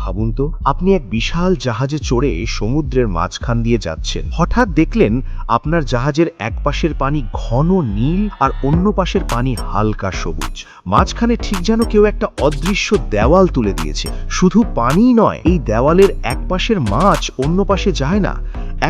ভাবুন তো, আপনি এক বিশাল জাহাজে চড়ে সমুদ্রের মাঝখান দিয়ে যাচ্ছেন। হঠাৎ দেখলেন আপনার জাহাজের এক পাশের পানি ঘন নীল আর অন্য পাশের পানি হালকা সবুজ। মাঝখানে ঠিক যেন কেউ একটা অদৃশ্য দেওয়াল তুলে দিয়েছে। শুধু পানিই নয়, এই দেওয়ালের এক পাশের মাছ অন্য পাশে যায় না,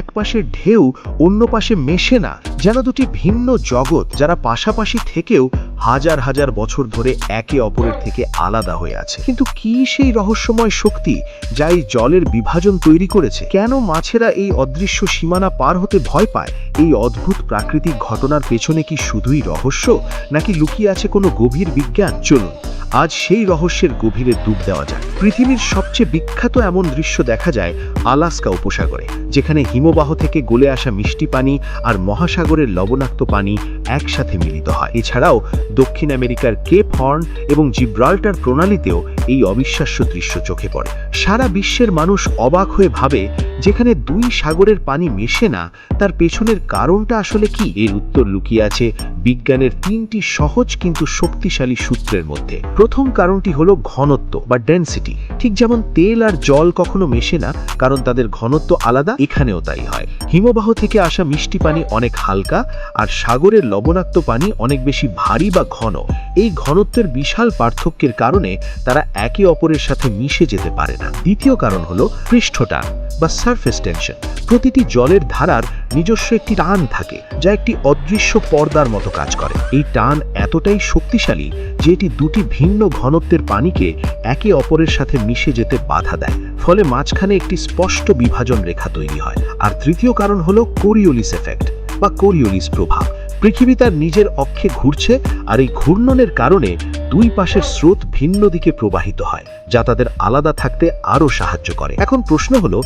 এক পাশের ঢেউ অন্য পাশে মেশে না। যেন দুটি ভিন্ন জগৎ, যারা পাশাপাশি থেকেও হাজার হাজার বছর ধরে একে অপরের থেকে আলাদা হয়ে আছে। কিন্তু কি সেই রহস্যময় শক্তি যা এই জলের বিভাজন তৈরি করেছে? কেন মাছেরা এই অদৃশ্য সীমানা পার হতে ভয় পায়? এই অদ্ভুত প্রাকৃতিক ঘটনার পেছনে কি শুধুই রহস্য, নাকি লুকিয়ে আছে কোনো গভীর বিজ্ঞান? চলুন আজ সেই রহস্যের গভীরে ডুব দেওয়া যায়। পৃথিবীর সবচেয়ে বিখ্যাত এমন দৃশ্য দেখা যায় আলাস্কা উপসাগরে, যেখানে হিমবাহ থেকে গলে আসা মিষ্টি পানি আর মহাসাগরের লবণাক্ত পানি একসাথে মিলিত হয়। এছাড়াও দক্ষিণ আমেরিকার কেপ হর্ন এবং জিব্রাল্টার প্রণালীতেও এই অবিশ্বাস্য দৃশ্য চোখে পড়ে। সারা বিশ্বের মানুষ অবাক হয়ে ভাবে, যেখানে দুই সাগরের পানি মেশে না, তার পেছনের কারণটা আসলে কি? এর উত্তর লুকিয়ে আছে বিজ্ঞানের তিনটি সহজ কিন্তু শক্তিশালী সূত্রের মধ্যে। প্রথম কারণটি হলো ঘনত্ব বা ডেনসিটি। ঠিক যেমন তেল আর জল কখনো মেশে না, কারণ তাদের ঘনত্ব আলাদা, এখানেও তাই হয়। হিমবাহ থেকে আসা মিষ্টি পানি অনেক হালকা, আর সাগরের লবণাক্ত পানি অনেক বেশি ভারী বা ঘন। এই ঘনত্বের বিশাল পার্থক্যের কারণে তারা একে অপরের সাথে মিশে যেতে পারে না। দ্বিতীয় কারণ হলো পৃষ্ঠটান বা সারফেস টেনশন। প্রতিটি জলের ধারার নিজস্ব একটি টান থাকে, যা একটি অদৃশ্য পর্দার মতো কাজ করে। এই টান এতটাই শক্তিশালী যে এটি দুটি ভিন্ন ঘনত্বের পানিকে একে অপরের সাথে মিশে যেতে বাধা দেয়, ফলে মাঝখানে একটি স্পষ্ট বিভাজন রেখা তৈরি হয়। আর তৃতীয় কারণ হলো কোরিওলিস এফেক্ট বা কোরিওলিস প্রভাব। পৃথিবী তার নিজের অক্ষে ঘুরছে, আর এই ঘূর্ণনের কারণে দুই পাশের স্রোত ভিন্ন দিকে প্রবাহিত হয়, যা তাদের আলাদা থাকতে আরও সাহায্য করে। এখন প্রশ্ন হলো,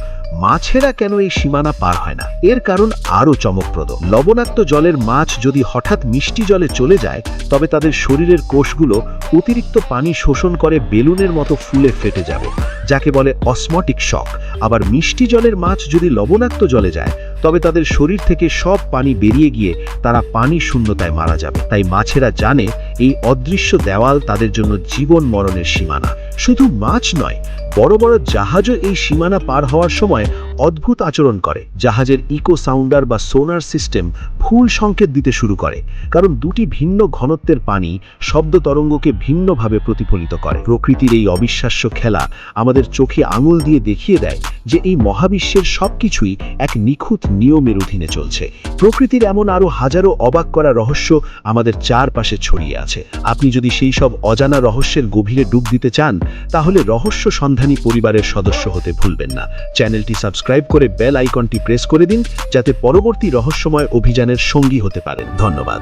মাছেরা কেন এই সীমানা পার হয় না? এর কারণ আরও চমকপ্রদ। লবণাক্ত জলের মাছ যদি হঠাৎ মিষ্টি জলে চলে যায়, তবে তাদের শরীরের কোষগুলো অতিরিক্ত পানি শোষণ করে বেলুনের মতো ফুলে ফেটে যাবে, যাকে বলে অসমটিক শক। আবার মিষ্টি জলের মাছ যদি লবণাক্ত জলে যায়, তবে তাদের শরীর থেকে সব পানি বেরিয়ে গিয়ে তারা পানি শূন্যতায় মারা যাবে। তাই মাছেরা জানে এই অদৃশ্য দেওয়াল তাদের জন্য জীবন মরণের সীমানা। শুধু মাছ নয়, বড় বড় জাহাজও এই সীমানা পার হওয়ার সময় অদ্ভুত আচরণ করে। জাহাজের ইকো সাউন্ডার বা সোনার সিস্টেম ভুল সংকেত দিতে শুরু করে, কারণ দুটি ভিন্ন ঘনত্বের পানি শব্দ তরঙ্গকে ভিন্নভাবে প্রতিফলিত করে। প্রকৃতির এই অবিশ্বাস্য খেলা আমাদের চোখে আঙুল দিয়ে দেখিয়ে দেয় যে এই মহাবিশ্বের সবকিছুই এক নিখুঁত নিয়মের অধীনে চলছে। প্রকৃতির এমন আরও হাজারো অবাক করা রহস্য আমাদের চারপাশে ছড়িয়ে আছে। আপনি যদি সেই সব অজানা রহস্যের গভীরে ডুব দিতে চান, তাহলে রহস্য সন্ধানী পরিবারের সদস্য হতে ভুলবেন না। চ্যানেলটি সাবস্ক্রাইব করে বেল আইকনটি প্রেস করে দিন, যাতে পরবর্তী রহস্যময় অভিযানের সঙ্গী হতে পারেন। ধন্যবাদ।